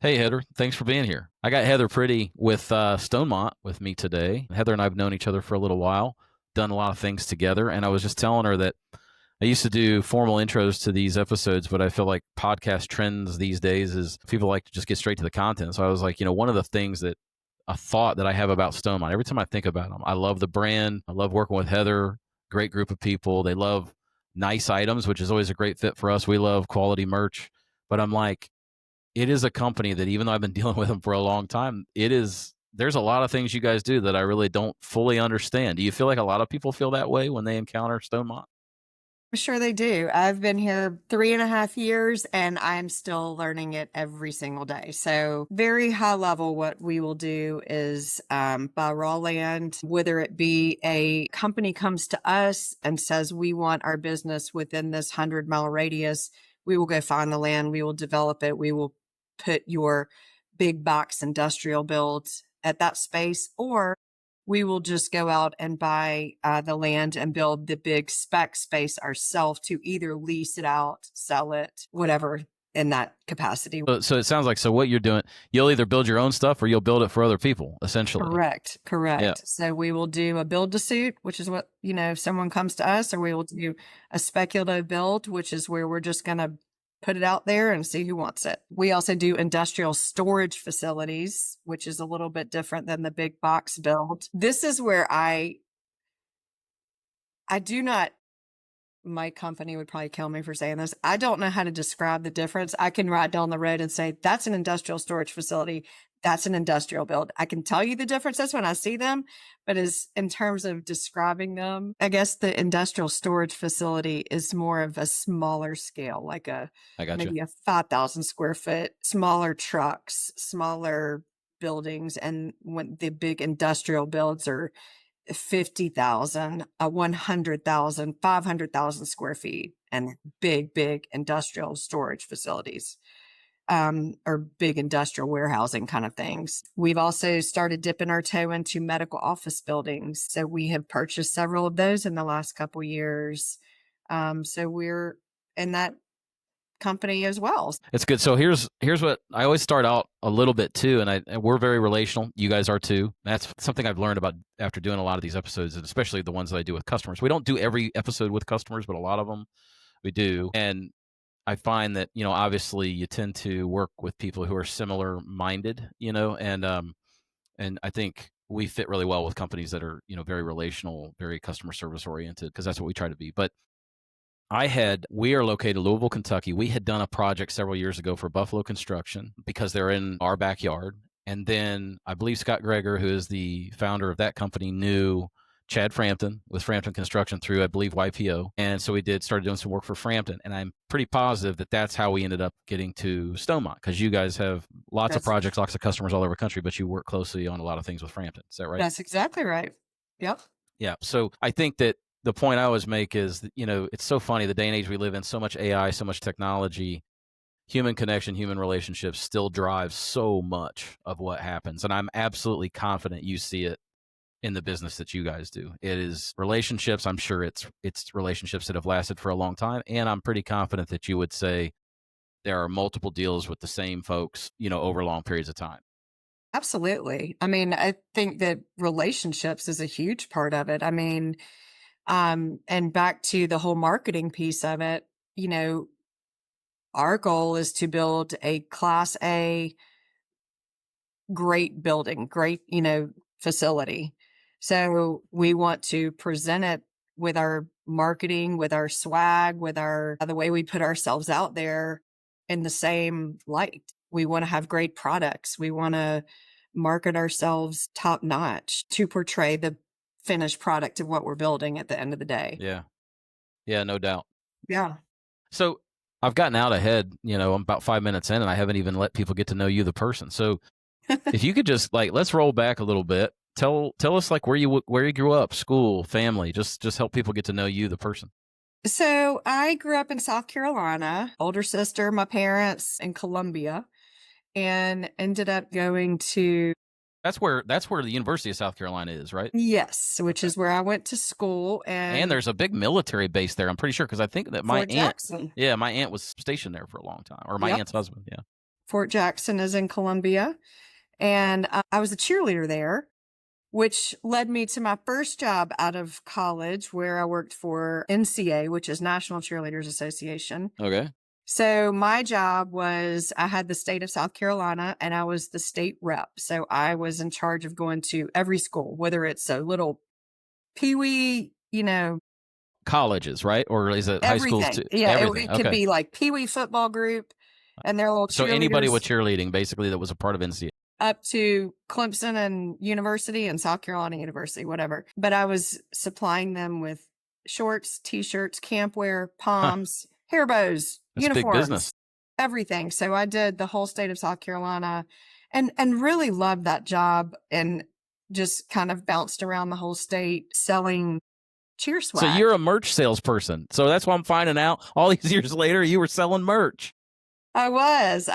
Hey, Heather. Thanks for being here. I got Heather Priddy with Stonemont with me today. Heather and I have known each other for a little while, done a lot of things together. And I was just telling her that I used to do formal intros to these episodes, but I feel like podcast trends these days is people like to just get straight to the content. So I was like, one of the things that a thought that I have about Stonemont, every time I think about them, I love the brand. I love working with Heather, great group of people. They love nice items, which is always a great fit for us. We love quality merch. But I'm like, it is a company that even though I've been dealing with them for a long time, there's a lot of things you guys do that I really don't fully understand. Do you feel like a lot of people feel that way when they encounter Stonemont? I'm sure they do. I've been here 3.5 years and I'm still learning it every single day. So, very high level, what we will do is buy raw land, whether it be a company comes to us and says, we want our business within this 100-mile radius. We will go find the land, we will develop it, we will put your big box industrial builds at that space, or we will just go out and buy the land and build the big spec space ourselves to either lease it out, sell it, whatever in that capacity. So it sounds like what you're doing, you'll either build your own stuff or you'll build it for other people, essentially. Correct. Yeah. Correct. So we will do a build to suit, which is what, if someone comes to us, or we will do a speculative build, which is where we're just going to put it out there and see who wants it. We also do industrial storage facilities, which is a little bit different than the big box build. This is where I do not, my company would probably kill me for saying this. I don't know how to describe the difference. I can ride down the road and say, that's an industrial storage facility. That's an industrial build. I can tell you the differences when I see them, but as in terms of describing them, I guess the industrial storage facility is more of a smaller scale, like I got you. maybe a 5,000 square foot, smaller trucks, smaller buildings. And when the big industrial builds are 50,000, 100,000, 500,000 square feet, and big industrial storage facilities, or big industrial warehousing kind of things. We've also started dipping our toe into medical office buildings. So we have purchased several of those in the last couple years. So we're in that company as well. It's good. So here's what I always start out a little bit too, and we're very relational. You guys are too. That's something I've learned about after doing a lot of these episodes, and especially the ones that I do with customers. We don't do every episode with customers, but a lot of them we do. And I find that obviously you tend to work with people who are similar minded, and I think we fit really well with companies that are very relational, very customer service oriented, because that's what we try to be. But we are located in Louisville, Kentucky. We had done a project several years ago for Buffalo Construction because they're in our backyard. And then I believe Scott Greger, who is the founder of that company, knew Chad Frampton with Frampton Construction through, I believe, YPO. And so started doing some work for Frampton. And I'm pretty positive that that's how we ended up getting to Stonemont, because you guys have lots of projects, lots of customers all over the country, but you work closely on a lot of things with Frampton. Is that right? That's exactly right. Yep. Yeah. So I think that the point I always make is that, it's so funny, the day and age we live in, so much AI, so much technology, human connection, human relationships still drives so much of what happens. And I'm absolutely confident you see it in the business that you guys do. It is relationships. I'm sure it's relationships that have lasted for a long time. And I'm pretty confident that you would say there are multiple deals with the same folks, over long periods of time. Absolutely. I mean, I think that relationships is a huge part of it. I mean, and back to the whole marketing piece of it, our goal is to build a class A great building, great, facility. So we want to present it with our marketing, with our swag, with the way we put ourselves out there in the same light. We want to have great products. We want to market ourselves top notch to portray the finished product of what we're building at the end of the day. Yeah. Yeah, no doubt. Yeah. So I've gotten out ahead, I'm about 5 minutes in and I haven't even let people get to know you, the person. So if you could just let's roll back a little bit. Tell us where you grew up, school, family, just help people get to know you, the person. So I grew up in South Carolina, older sister, my parents in Columbia, and ended up going to. That's where the University of South Carolina is, right? Yes, which is where I went to school. And there's a big military base there, I'm pretty sure, because I think that my Fort aunt, Jackson. my aunt was stationed there for a long time, or my aunt's husband, yeah. Fort Jackson is in Columbia. And I was a cheerleader there, which led me to my first job out of college where I worked for NCA, which is National Cheerleaders Association. Okay. So my job was I had the state of South Carolina and I was the state rep. So I was in charge of going to every school, whether it's a little peewee, Colleges, right? Or is it high schools too? everything. Yeah, Everything. it could Okay. be like peewee football group and their little So anybody with cheerleaders cheerleading, basically, that was a part of NCA. up to Clemson and University and South Carolina University, whatever. But I was supplying them with shorts, t-shirts, camp wear, Huh. palms, hair bows, That's big business. uniforms, everything. So I did the whole state of South Carolina and really loved that job and just kind of bounced around the whole state selling cheer So swag. you're a merch salesperson. So that's why I'm finding out all these years later you were selling merch. I was.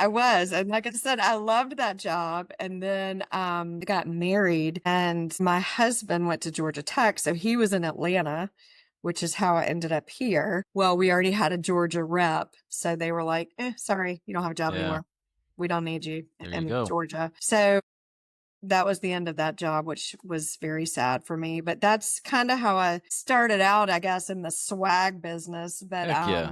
And like I said, I loved that job. And then I got married and my husband went to Georgia Tech. So he was in Atlanta, which is how I ended up here. Well, we already had a Georgia rep. So they were like, sorry, you don't have a job Yeah. anymore. We don't need you There you in go. Georgia. So that was the end of that job, which was very sad for me. But that's kind of how I started out, I guess, in the swag business. But Heck yeah.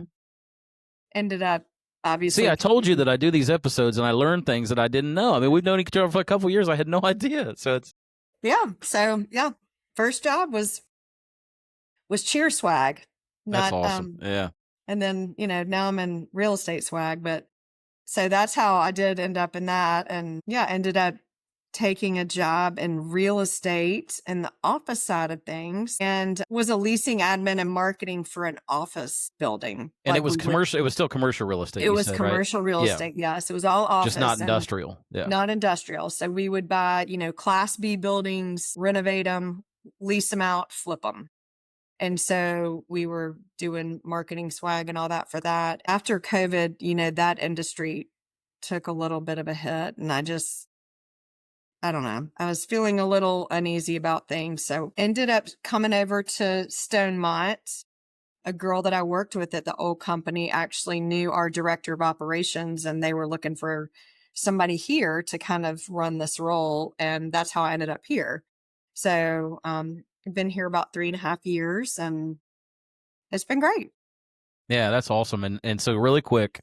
ended up obviously. See, I told you that I do these episodes and I learn things that I didn't know. I mean, we've known each other for a couple of years. I had no idea. So it's First job was cheer swag. that's Not awesome. Yeah. and then, now I'm in real estate swag, but so that's how I did end up in that. And ended up taking a job in real estate and the office side of things and was a leasing admin and marketing for an office building. And Like it was commercial. It was still commercial real estate. it you was said, right? commercial real Yeah. estate. Yes. It was all office. Just not and industrial. Yeah. not industrial. So we would buy, Class B buildings, renovate them, lease them out, flip them. And so we were doing marketing swag and all that for that. After COVID, that industry took a little bit of a hit. And I don't know, I was feeling a little uneasy about things. So ended up coming over to Stonemont. A girl that I worked with at the old company actually knew our director of operations and they were looking for somebody here to kind of run this role. And that's how I ended up here. So, I've been here about 3.5 years and it's been great. Yeah, that's awesome. And so really quick,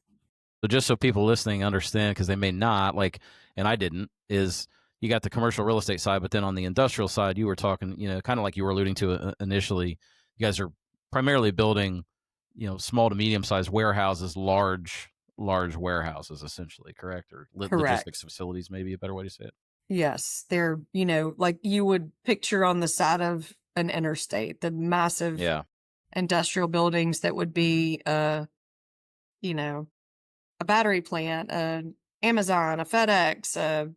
so just so people listening understand, because they may not, and I didn't, is you got the commercial real estate side, but then on the industrial side, you were talking, kind of like you were alluding to initially, you guys are primarily building, small to medium sized warehouses, large warehouses, essentially, correct? Or Correct. logistics facilities, maybe a better way to say it. Yes. They're, like you would picture on the side of an interstate, the massive Yeah. industrial buildings that would be, a battery plant, an Amazon, a FedEx,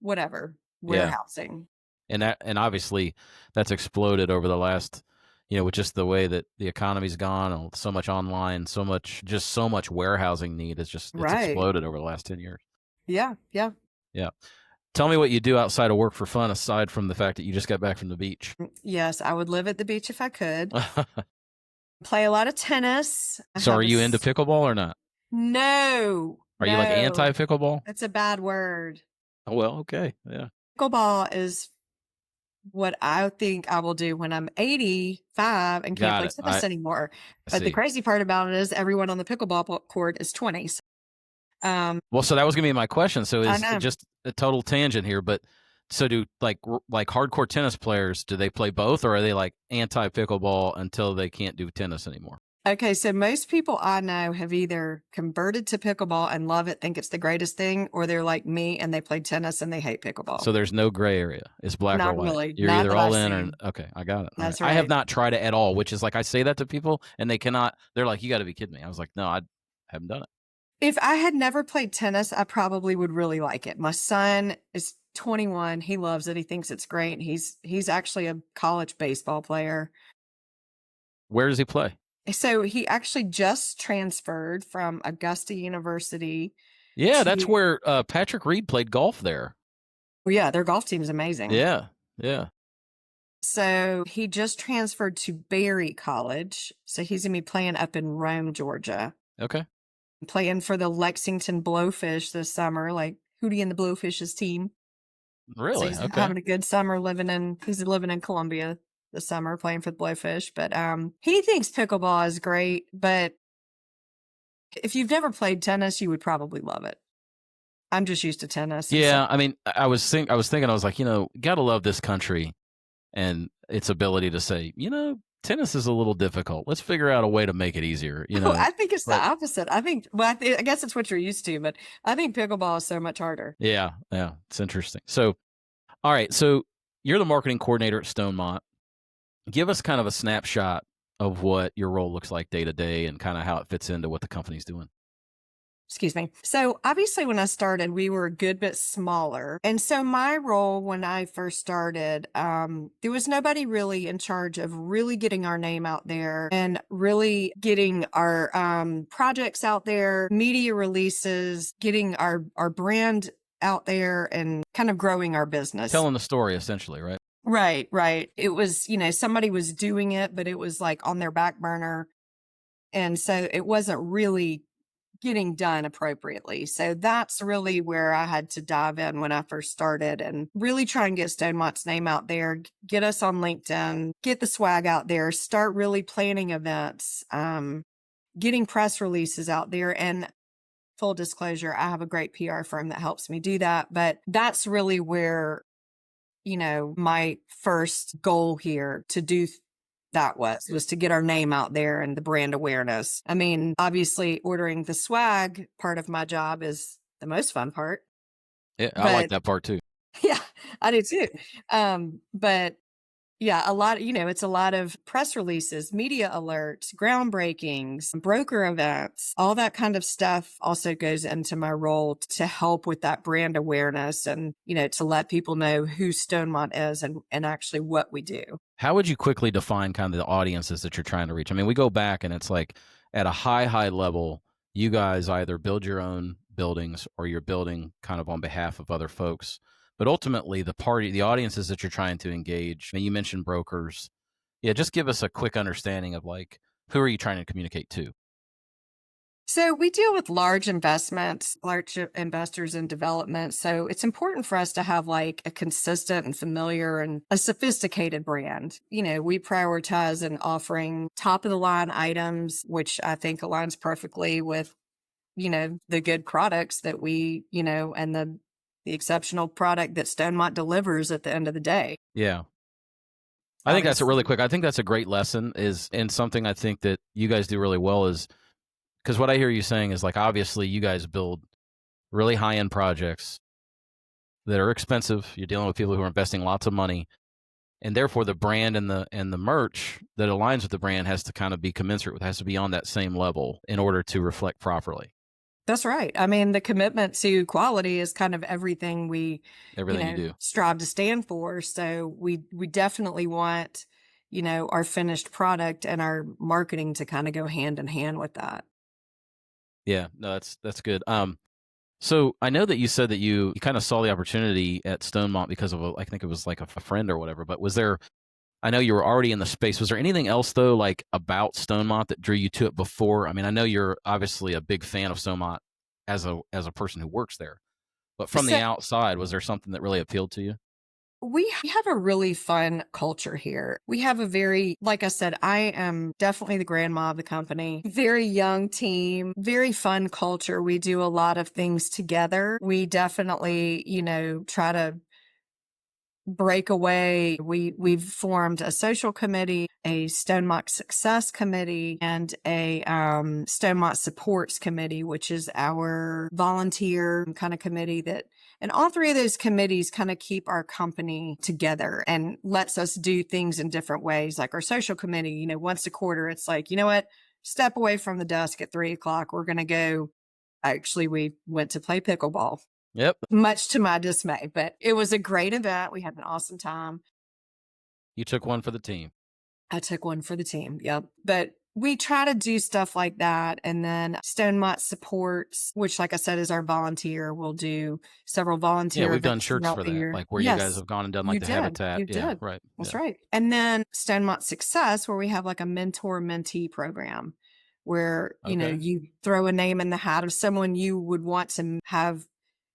whatever, warehousing. And obviously that's exploded over the last, with just the way that the economy's gone, and so much online, so much warehousing need is it's Right. exploded over the last 10 years. Yeah. Yeah. Yeah. Tell me what you do outside of work for fun, aside from the fact that you just got back from the beach. Yes. I would live at the beach if I could. Play a lot of tennis. So are you into pickleball or not? No. Are you like anti-pickleball? That's a bad word. Oh, well, okay. Yeah. Pickleball is what I think I will do when I'm 85 and can't play tennis anymore. But the crazy part about it is everyone on the pickleball court is 20. Well, so that was going to be my question. So is just a total tangent here, but so do like hardcore tennis players, do they play both, or are they like anti-pickleball until they can't do tennis anymore? Okay, so most people I know have either converted to pickleball and love it, think it's the greatest thing, or they're like me and they play tennis and they hate pickleball. So there's no gray area. It's black or white. Not really. You're either all in or okay. I got it. That's right. right. I have not tried it at all, which is like I say that to people and they cannot. They're like, "You got to be kidding me." I was like, "No, I haven't done it." If I had never played tennis, I probably would really like it. My son is 21. He loves it. He thinks it's great. He's actually a college baseball player. Where does he play? So he actually just transferred from Augusta University. Yeah, that's where Patrick Reed played golf there. Well, yeah, their golf team is amazing. Yeah, yeah. So he just transferred to Berry College. So he's going to be playing up in Rome, Georgia. Okay. playing for the Lexington Blowfish this summer, like Hootie and the Blowfish's team. So Really? he's Okay. having a good summer he's living in Columbia this summer playing for the Blowfish. But he thinks pickleball is great, but if you've never played tennis, you would probably love it. I'm just used to tennis, and so Yeah, I mean, I was thinking, I was like, gotta love this country and its ability to say, tennis is a little difficult. Let's figure out a way to make it easier, oh, I think it's the But opposite. I think, well, I guess it's what you're used to, but I think pickleball is so much harder. yeah, it's interesting. So, all right, so you're the marketing coordinator at Stonemont. Give us kind of a snapshot of what your role looks like day to day and kind of how it fits into what the company's doing. Excuse me. So obviously when I started, we were a good bit smaller. And so my role when I first started, there was nobody really in charge of really getting our name out there and really getting our projects out there, media releases, getting our brand out there and kind of growing our business. Telling the story, essentially, right? Right, right. It was, somebody was doing it, but it was like on their back burner. And so it wasn't really getting done appropriately. So that's really where I had to dive in when I first started and really try and get Stonemont's name out there, get us on LinkedIn, get the swag out there, start really planning events, getting press releases out there. And full disclosure, I have a great PR firm that helps me do that. But that's really where, my first goal here to do that was to get our name out there and the brand awareness. I mean, obviously ordering the swag part of my job is the most fun part, Yeah, I like but that part too. yeah, I do too. But yeah, it's a lot of press releases, media alerts, groundbreakings, broker events, all that kind of stuff also goes into my role to help with that brand awareness and, to let people know who Stonemont is and actually what we do. How would you quickly define kind of the audiences that you're trying to reach? I mean, we go back and it's like at a high level, you guys either build your own buildings or you're building kind of on behalf of other folks. But ultimately, the audiences that you're trying to engage, I mean, you mentioned brokers. Yeah, just give us a quick understanding of like, who are you trying to communicate to? So we deal with large investments, large investors in development. So it's important for us to have like a consistent and familiar and a sophisticated brand. We prioritize in offering top of the line items, which I think aligns perfectly with, the good products that and the exceptional product that Stonemont delivers at the end of the day. Yeah. I think that's a really Obviously. quick. I think that's a great lesson is, and something I think that you guys do really well is, because what I hear you saying is like, obviously you guys build really high end projects that are expensive. You're dealing with people who are investing lots of money, and therefore the brand and the merch that aligns with the brand has to kind of be commensurate with, has to be on that same level in order to reflect properly That's right. I mean, the commitment to quality is kind of everything we, everything you do. strive to stand for. So we definitely want, our finished product and our marketing to kind of go hand in hand with that. Yeah, no, that's good. So I know that you said that you kind of saw the opportunity at Stonemont because of I think it was like a friend or whatever. But was there? I know you were already in the space. Was there anything else though, like about Stonemont that drew you to it before? I mean, I know you're obviously a big fan of Stonemont as a person who works there, but from the So outside, was there something that really appealed to you? we have a really fun culture here. We have like I said, I am definitely the grandma of the company. Very young team, very fun culture. We do a lot of things together. We definitely, try to break away. We've formed a social committee, a Stonemont Success committee, and a Stonemont Supports committee, which is our volunteer kind of committee and all three of those committees kind of keep our company together and lets us do things in different ways. Like our social committee, once a quarter, it's like, you know what? Step away from the desk at 3:00. We're going to go. Actually, we went to play pickleball, Yep, much to my dismay, but it was a great event. We had an awesome time. you took one for the team. I took one for the team. Yep. But we try to do stuff like that. And then Stonemont Supports, which, like I said, is our volunteer. We'll do several Yeah, volunteer we've done events shirts throughout for the that, year. like where you guys Yes, have gone and done like you the did. habitat. You Yeah, did. right. That's Yeah. right. And then Stonemont Success, where we have like a mentor mentee program where, Okay. you throw a name in the hat of someone you would want to have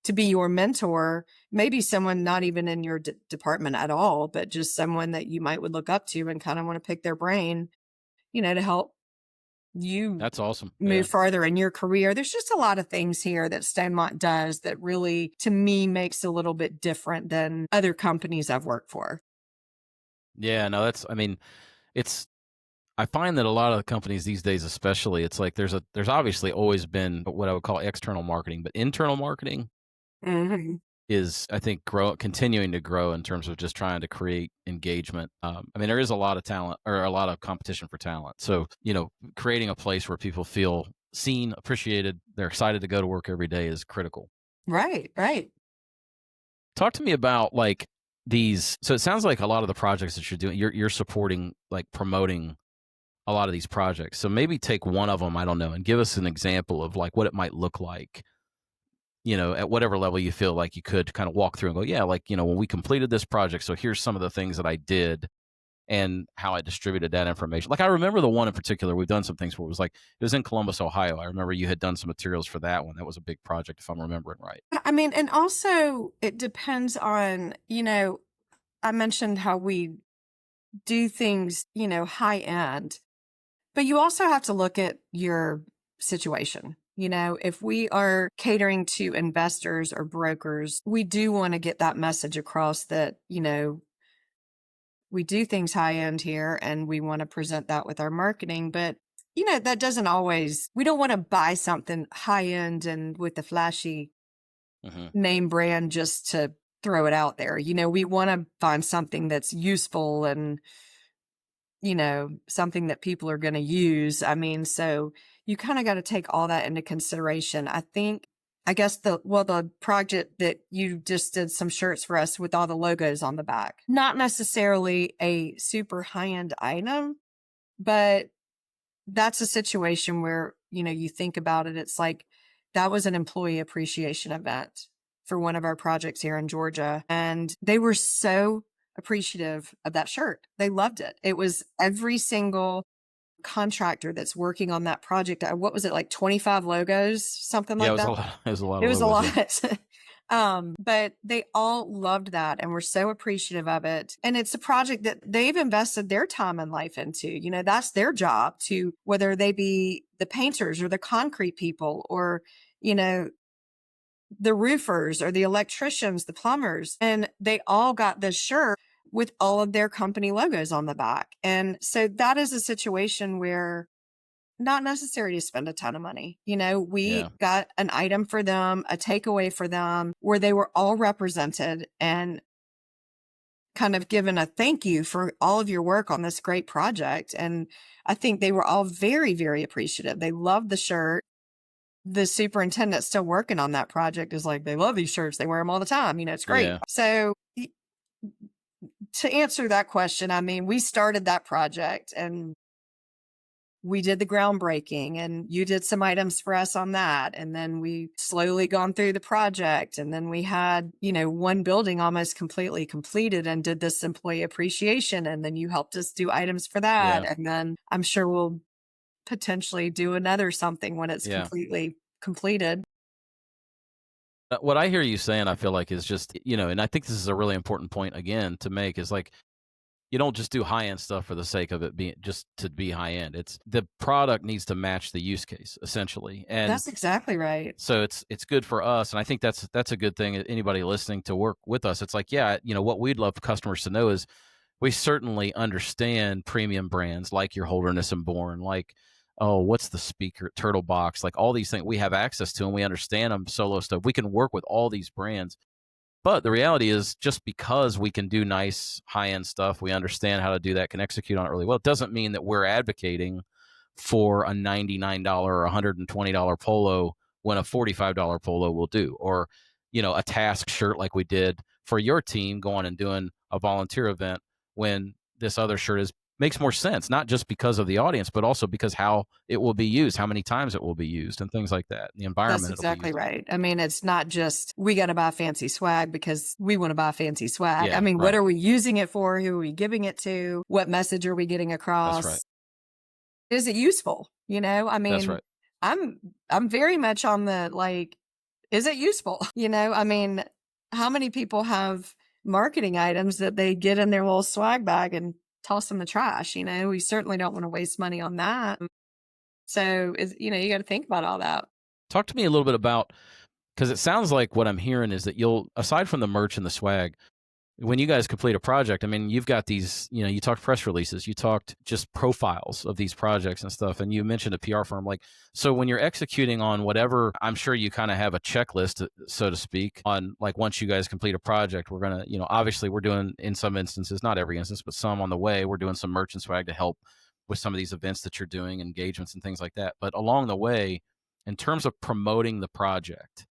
to be your mentor, maybe someone not even in your department at all, but just someone that you might would look up to and kind of want to pick their brain, to help you That's awesome. move Yeah. farther in your career. There's just a lot of things here that Stonemont does that really, to me, makes a little bit different than other companies I've worked for. Yeah. No, I mean, it's, I find that a lot of the companies these days, especially, it's like there's obviously always been what I would call external marketing, but internal marketing Hmm. is, I think, continuing to grow in terms of just trying to create engagement. I mean, there is a lot of talent or a lot of competition for talent. So, creating a place where people feel seen, appreciated, they're excited to go to work every day is critical. Right, right. Talk to me about like these. So it sounds like a lot of the projects that you're doing, you're supporting, like promoting a lot of these projects. So maybe take one of them, I don't know, and give us an example of like what it might look like, at whatever level you feel like you could kind of walk through and go, yeah, like, when we completed this project, so here's some of the things that I did and how I distributed that information. Like I remember the one in particular, we've done some things where it was in Columbus, Ohio. I remember you had done some materials for that one. That was a big project, if I'm remembering right. I mean, and also it depends on, I mentioned how we do things, high end, but you also have to look at your situation. If we are catering to investors or brokers, we do want to get that message across that, we do things high end here and we want to present that with our marketing. But, that doesn't always, we don't want to buy something high end and with the flashy Hmm. name brand just to throw it out there. We want to find something that's useful and, something that people are going to use. I mean, so you kind of got to take all that into consideration. I guess the project that you just did some shirts for us with all the logos on the back, not necessarily a super high end item, but that's a situation where, you think about it. It's like that was an employee appreciation event for one of our projects here in Georgia. And they were so appreciative of that shirt. They loved it. It was every single contractor that's working on that project. What was it, like 25 logos, something Yeah, it like was a that? lot. It was a lot It of was a logos. Yeah. lot. But they all loved that and were so appreciative of it. And it's a project that they've invested their time and life into. That's their job to, whether they be the painters or the concrete people or, you know, the roofers or the electricians, the plumbers, and they all got this shirt with all of their company logos on the back. And so that is a situation where not necessary to spend a ton of money. Yeah. We got an item for them, a takeaway for them where they were all represented and kind of given a thank you for all of your work on this great project. And I think they were all very, very appreciative. They loved the shirt. The superintendent still working on that project is like, they love these shirts. They wear them all the time. It's great. Yeah. So to answer that question, I mean, we started that project and we did the groundbreaking and you did some items for us on that. And then we slowly gone through the project. And then we had, one building almost completely completed and did this employee appreciation. And then you helped us do items for that. Yeah. And then I'm sure we'll potentially do another something when it's Yeah. completely completed. What I hear you saying, I feel like is just, and I think this is a really important point again to make is like, you don't just do high end stuff for the sake of it being just to be high end. It's the product needs to match the use case essentially. And That's exactly right. so it's good for us. And I think that's a good thing. Anybody listening to work with us, it's like, yeah, what we'd love customers to know is we certainly understand premium brands like your Holderness and Bourne, like, oh, what's the speaker, Turtle Box, like all these things we have access to and we understand them, Solo stuff. We can work with all these brands. But the reality is, just because we can do nice high end stuff, we understand how to do that, can execute on it really well, it doesn't mean that we're advocating for a $99 or $120 polo when a $45 polo will do, or, a task shirt like we did for your team going and doing a volunteer event when this other shirt makes more sense, not just because of the audience, but also because how it will be used, how many times it will be used, and things like that, the That's environment it'll be exactly used in. right. I mean, it's not just we got to buy fancy swag because we want to buy fancy swag. I Yeah, mean, what right. are we using it for? Who are we giving it to? What message are we getting That's right. across? is it useful? I That's mean, right. I'm I'm very much on the like, is it useful? I mean, how many people have marketing items that they get in their little swag bag and toss in the trash? We certainly don't want to waste money on that. So is you got to think about all that. Talk to me a little bit about, because it sounds like what I'm hearing is that you'll, aside from the merch and the swag, when you guys complete a project, I mean, you've got these, you talked press releases, you talked just profiles of these projects and stuff, and you mentioned a PR firm. Like, so when you're executing on whatever, I'm sure you kind of have a checklist, so to speak, on like once you guys complete a project, we're going to, obviously we're doing in some instances, not every instance, but some on the way, we're doing some merch and swag to help with some of these events that you're doing, engagements and things like that. But along the way, in terms of promoting the project,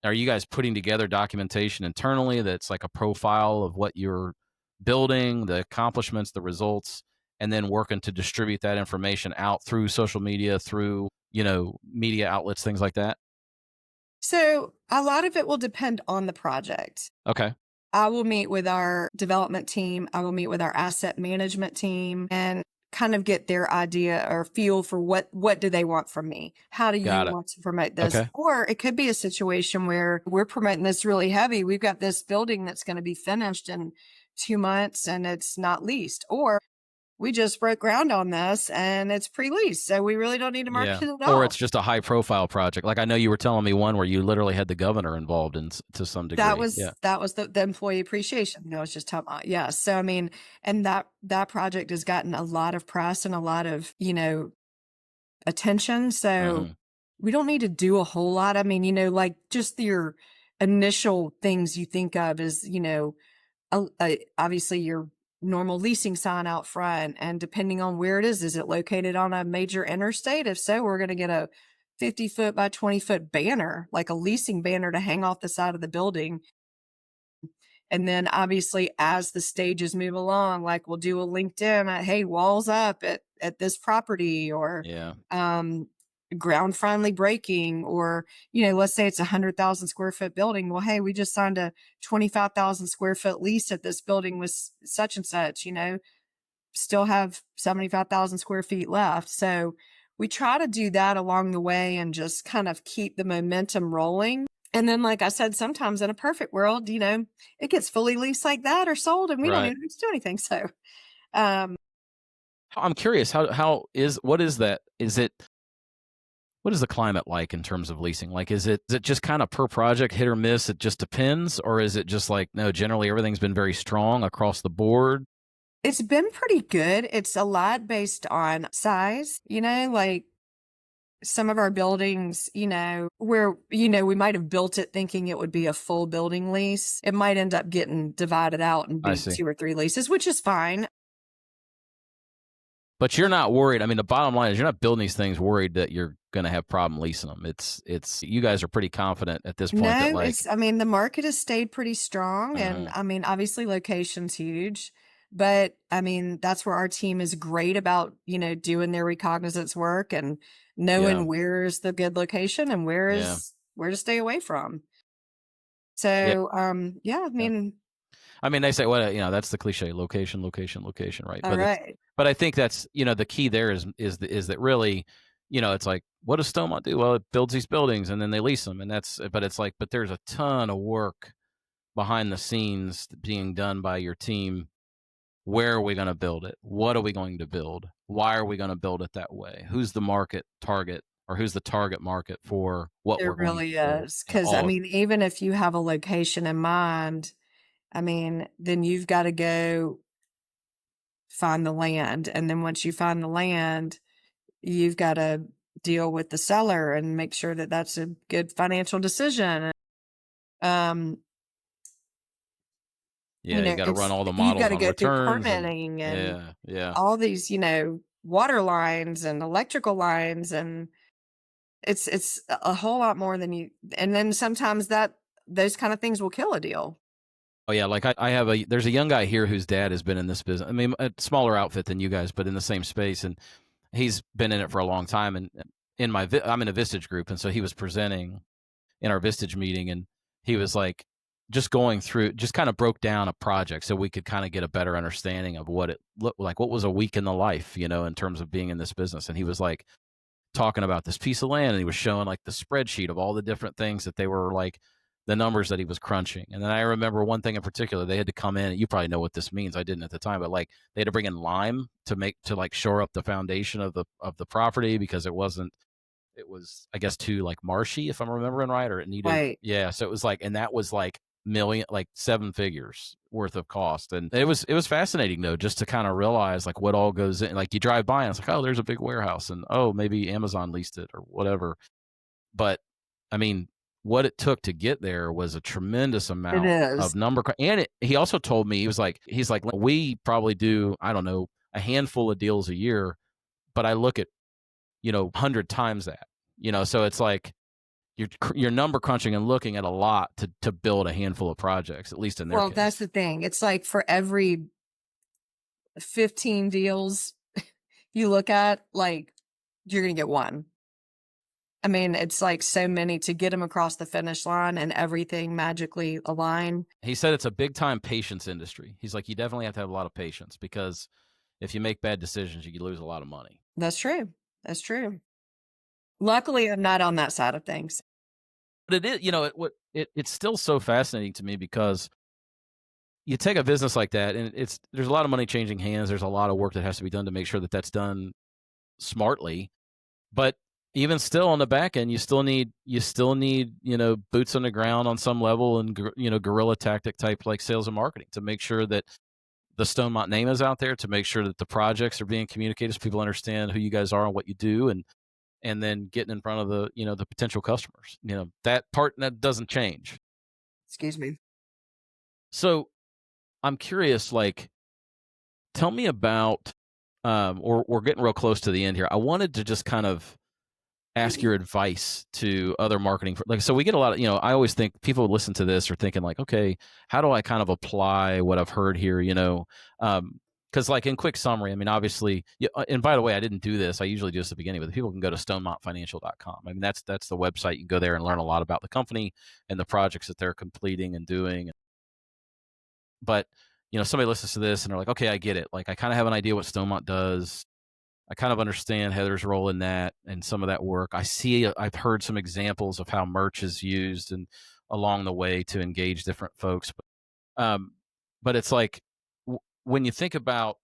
are you guys putting together documentation internally that's like a profile of what you're building, the accomplishments, the results, and then working to distribute that information out through social media, through, media outlets, things like that? So a lot of it will depend on the project. Okay. I will meet with our development team. I will meet with our asset management team and kind of get their idea or feel for what do they want from me? How do you Got it. want to promote this? Okay. Or it could be a situation where we're promoting this really heavy. We've got this building that's going to be finished in 2 months and it's not leased. Or we just broke ground on this and it's pre-leased. So we really don't need to Yeah. market it at Or all. it's just a high profile project. Like I know you were telling me one where you literally had the governor involved in to some That degree. was Yeah. that was the employee appreciation I was just talking about. Yeah. So I mean, and that project has gotten a lot of press and a lot of, attention. So Hmm. we don't need to do a whole lot. I mean, like just your initial things you think of is, obviously your normal leasing sign out front. And depending on where it is it located on a major interstate? If so, we're going to get a 50-foot by 20-foot banner, like a leasing banner to hang off the side of the building. And then obviously as the stages move along, like we'll do a LinkedIn, hey, walls up at this property or Yeah. um, ground finally breaking, or, let's say it's 100,000 square foot building. Well, hey, we just signed a 25,000 square foot lease at this building with such and such, still have 75,000 square feet left. So we try to do that along the way and just kind of keep the momentum rolling. And then, like I said, sometimes in a perfect world, it gets fully leased like that or sold and we don't Right. even have to do anything. So, um, I'm curious, what is that? What is the climate like in terms of leasing? Like, is it just kind of per project, hit or miss? It just depends, or is it just like no? Generally, everything's been very strong across the board. it's been pretty good. It's a lot based on size, like some of our buildings, where, we might have built it thinking it would be a full building lease. It might end up getting divided out and I be see, 2 or 3 leases, which is fine. but you're not worried. I mean, the bottom line is you're not building these things worried that you're going to have problem leasing them. It's you guys are pretty confident at this point that No, like, I mean, the market has stayed pretty strong. And uh I mean, obviously, location's huge. But I mean, that's where our team is great about, doing their recognizance work and yeah, knowing where's the good location and yeah, where to stay away from. yeah, So, yeah, I yeah. mean, I mean, they say, well, that's the cliche: location, location, location, right? all right. But I think that's, the key there is that really, it's like, what does Stonemont do? Well, it builds these buildings and then they lease them, and but it's like, but there's a ton of work behind the scenes being done by your team. Where are we going to build it? What are we going to build? Why are we going to build it that way? Who's the market target, or who's the target market for what There we're going to really build? is. Because, I All of mean, even if you have a location in mind, I mean, then you've got to go find the land. And then once you find the land, you've got to deal with the seller and make sure that that's a good financial decision. Um, Yeah, you got to run all the you've got models to on go through returns and permitting and yeah, yeah. all these, water lines and electrical lines, and it's a whole lot more than you. And then sometimes those kind of things will kill a deal. Oh yeah, like I have there's a young guy here whose dad has been in this business. I mean, a smaller outfit than you guys, but in the same space, and he's been in it for a long time. And I'm in a Vistage group, and so he was presenting in our Vistage meeting, and he was like, just going through, just kind of broke down a project so we could kind of get a better understanding of what it looked like, what was a week in the life, in terms of being in this business. And he was like talking about this piece of land, and he was showing like the spreadsheet of all the different things that they were like, the numbers that he was crunching. And then I remember one thing in particular, they had to come in, you probably know what this means. I didn't at the time, but like they had to bring in lime to like shore up the foundation of the property because it was, I guess, too like marshy, if I'm remembering right, or it needed, Right. yeah. So it was like, and that was like like 7 figures worth of cost. And it was fascinating though, just to kind of realize like what all goes in. Like you drive by and it's like, oh, there's a big warehouse, and oh, maybe Amazon leased it or whatever. But I mean, what it took to get there was a tremendous It amount is. of and he also told me, he's like, we probably do, I don't know, a handful of deals a year, but I look at, 100 times that, so it's like you're number crunching and looking at a lot to build a handful of projects, at least in their Well, that's case. the thing. It's like for every 15 deals you look at, like you're going to get one. I mean, it's like so many to get them across the finish line and everything magically align. He said it's a big time patience industry. He's like, you definitely have to have a lot of patience because if you make bad decisions, you could lose a lot of money. That's true. That's true. Luckily, I'm not on that side of things. But it is, it's still so fascinating to me because you take a business like that, and there's a lot of money changing hands. There's a lot of work that has to be done to make sure that that's done smartly. But even still on the back end, you still need boots on the ground on some level, and guerrilla tactic type like sales and marketing to make sure that the Stonemont name is out there, to make sure that the projects are being communicated so people understand who you guys are and what you do, and then getting in front of the potential customers. That part that doesn't change. Excuse me. So I'm curious, like, tell me about, or we're getting real close to the end here. I wanted to just kind of ask your advice to other marketing, like, so we get a lot of, I always think people listen to this are thinking like, okay, how do I kind of apply what I've heard here, because like in quick summary, I mean, obviously, and by the way, I didn't do this. I usually do this at the beginning, but people can go to stonemontfinancial.com. I mean, that's the website. You can go there and learn a lot about the company and the projects that they're completing and doing. But, somebody listens to this and they're like, okay, I get it. Like, I kind of have an idea what Stonemont does. I kind of understand Heather's role in that and some of that work. I've heard some examples of how merch is used and along the way to engage different folks. But it's like, when you think about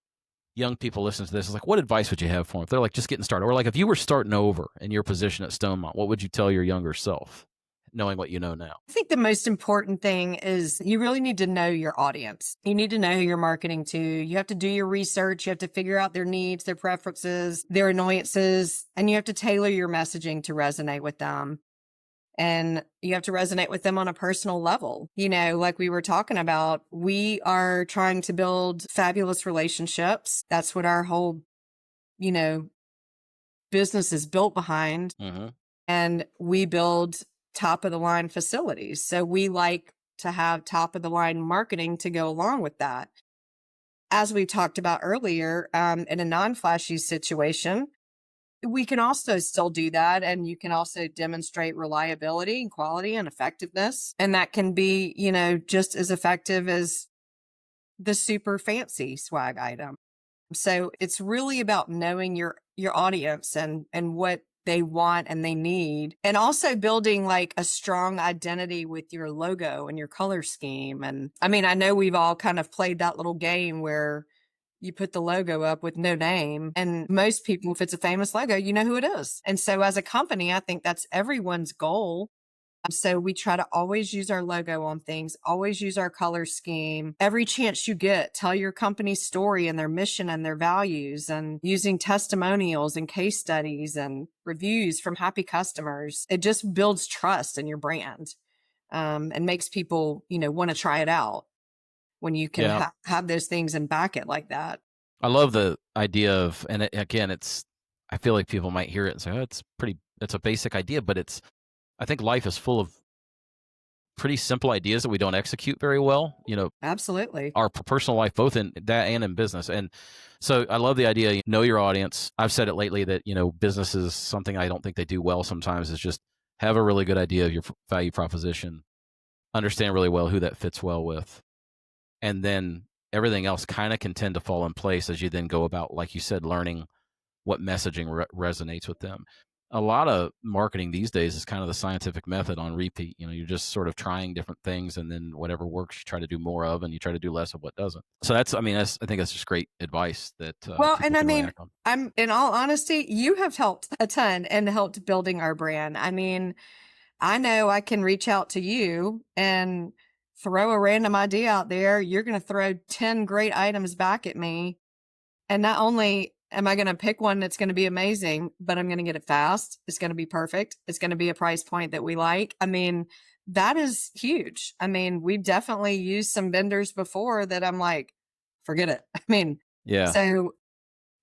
young people listening to this, it's like, what advice would you have for them? If they're like just getting started, or like if you were starting over in your position at Stonemont, what would you tell your younger self, knowing what you know now? I think the most important thing is you really need to know your audience. You need to know who you're marketing to. You have to do your research. You have to figure out their needs, their preferences, their annoyances, and you have to tailor your messaging to resonate with them. And you have to resonate with them on a personal level. Like we were talking about, we are trying to build fabulous relationships. That's what our whole, business is built behind. Mm-hmm. And we build top of the line facilities. So we like to have top of the line marketing to go along with that. As we talked about earlier, in a non-flashy situation, we can also still do that. And you can also demonstrate reliability and quality and effectiveness. And that can be, just as effective as the super fancy swag item. So it's really about knowing your audience and what they want and they need, and also building like a strong identity with your logo and your color scheme. And I mean, I know we've all kind of played that little game where you put the logo up with no name, and most people, if it's a famous logo, you know who it is. And so as a company, I think that's everyone's goal. So we try to always use our logo on things, always use our color scheme. Every chance you get, tell your company's story and their mission and their values, and using testimonials and case studies and reviews from happy customers. It just builds trust in your brand, and makes people, want to try it out when you can Yeah. have those things and back it like that. I love the idea of, and again, I feel like people might hear it and say, oh, it's a basic idea, but I think life is full of pretty simple ideas that we don't execute very well, Absolutely. our personal life, both in that and in business. And so I love the idea, know your audience. I've said it lately that, business is something I don't think they do well sometimes, is just have a really good idea of your value proposition. understand really well who that fits well with. And then everything else kind of can tend to fall in place as you then go about, like you said, learning what messaging resonates with them. A lot of marketing these days is kind of the scientific method on repeat. You're just sort of trying different things, and then whatever works, you try to do more of, and you try to do less of what doesn't. So I think that's just great advice that Well, people and I can really mean, act on. I'm in all honesty, you have helped a ton and helped building our brand. I mean, I know I can reach out to you and throw a random idea out there. You're going to throw 10 great items back at me. And not only am I going to pick one that's going to be amazing, but I'm going to get it fast. It's going to be perfect. It's going to be a price point that we like. I mean, that is huge. I mean, we've definitely used some vendors before that I'm like, forget it. I mean, Yeah, so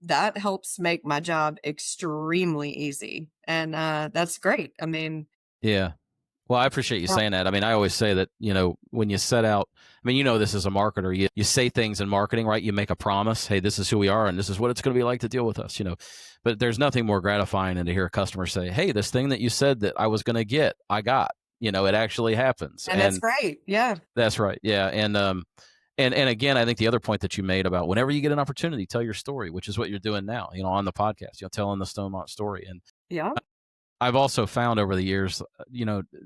that helps make my job extremely easy. And that's great. I mean, yeah. Well, I appreciate you saying that. I mean, I always say that, when you set out, I mean, this as a marketer, you say things in marketing, right? You make a promise. Hey, this is who we are and this is what it's going to be like to deal with us. But there's nothing more gratifying than to hear a customer say, hey, this thing that you said that I was going to get, I got, it actually happens. and that's And great. Yeah. that's right. Yeah. And again, I think the other point that you made about whenever you get an opportunity, tell your story, which is what you're doing now, on the podcast, telling the Stonemont story. And Yeah. I've also found over the years,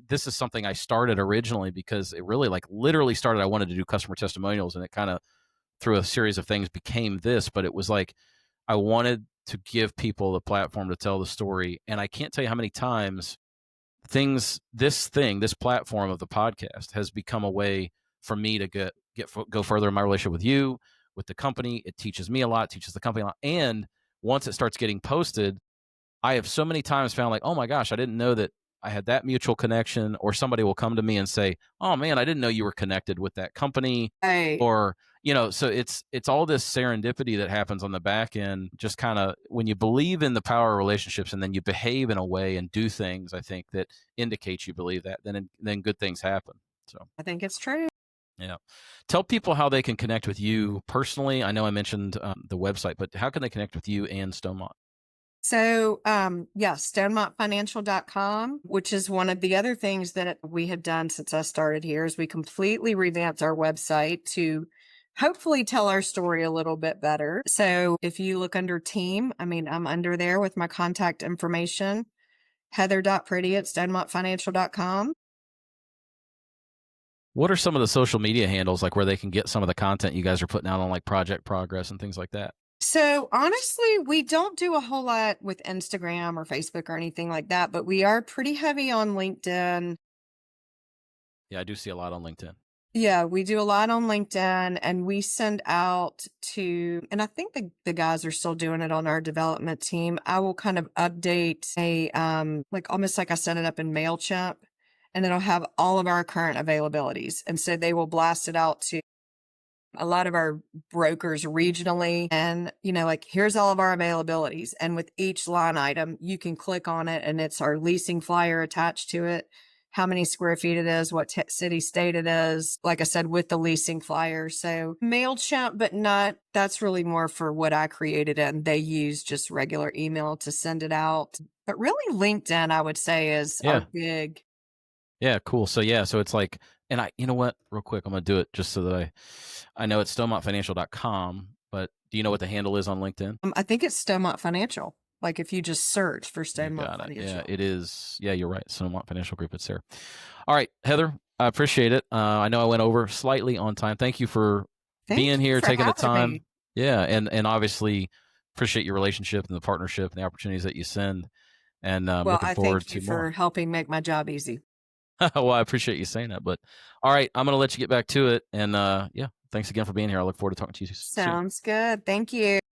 this is something I started originally because it really, like, literally started. I wanted to do customer testimonials, and it kind of, through a series of things, became this. But it was like I wanted to give people the platform to tell the story, and I can't tell you how many times this platform of the podcast has become a way for me to go further in my relationship with you, with the company. It teaches me a lot, teaches the company a lot, and once it starts getting posted, I have so many times found, like, oh my gosh, I didn't know that I had that mutual connection, or somebody will come to me and say, oh man, I didn't know you were connected with that company. Right. Or, so it's all this serendipity that happens on the back end, just kind of when you believe in the power of relationships and then you behave in a way and do things, I think, that indicates you believe that, then good things happen. So, I think it's true. yeah. Tell people how they can connect with you personally. I know I mentioned the website, but how can they connect with you and Stonemont? So, yeah, stonemontfinancial.com, which is one of the other things that we have done since I started here, is we completely revamped our website to hopefully tell our story a little bit better. So if you look under team, I mean, I'm under there with my contact information, Heather.Priddy at stonemontfinancial.com. What are some of the social media handles, like, where they can get some of the content you guys are putting out on, like, Project Progress and things like that? So honestly, we don't do a whole lot with Instagram or Facebook or anything like that, but we are pretty heavy on LinkedIn. Yeah, I do see a lot on LinkedIn. Yeah, we do a lot on LinkedIn, and we send out to, and I think the guys are still doing it on our development team. I will kind of update like almost like I set it up in MailChimp, and it'll have all of our current availabilities. And so they will blast it out to a lot of our brokers regionally, and like, here's all of our availabilities, and with each line item you can click on it and it's our leasing flyer attached to it, how many square feet it is, what city state it is, like I said, with the leasing flyer. So MailChimp, but not, that's really more for what I created, and they use just regular email to send it out. But really LinkedIn, I would say, is our Yeah. big. Yeah, cool. So yeah, so it's like, and you know what, real quick, I'm gonna do it just so that I know it's stonemontfinancial.com, but do you know what the handle is on LinkedIn? I think it's Stonemont Financial. Like if you just search for You Stonemont got it. Yeah, Financial. it is. Yeah, you're right. Stonemont Financial Group. It's there. All right, Heather, I appreciate it. I know I went over slightly on time. Thank you for Thank being you here, for taking the having time. me. Yeah, and obviously appreciate your relationship and the partnership and the opportunities that you send. And I'm Well, looking I forward thank you to for more. helping make my job easy. Well, I appreciate you saying that. But all right, I'm going to let you get back to it. And yeah, thanks again for being here. I look forward to talking to you soon. Sounds good. Thank you.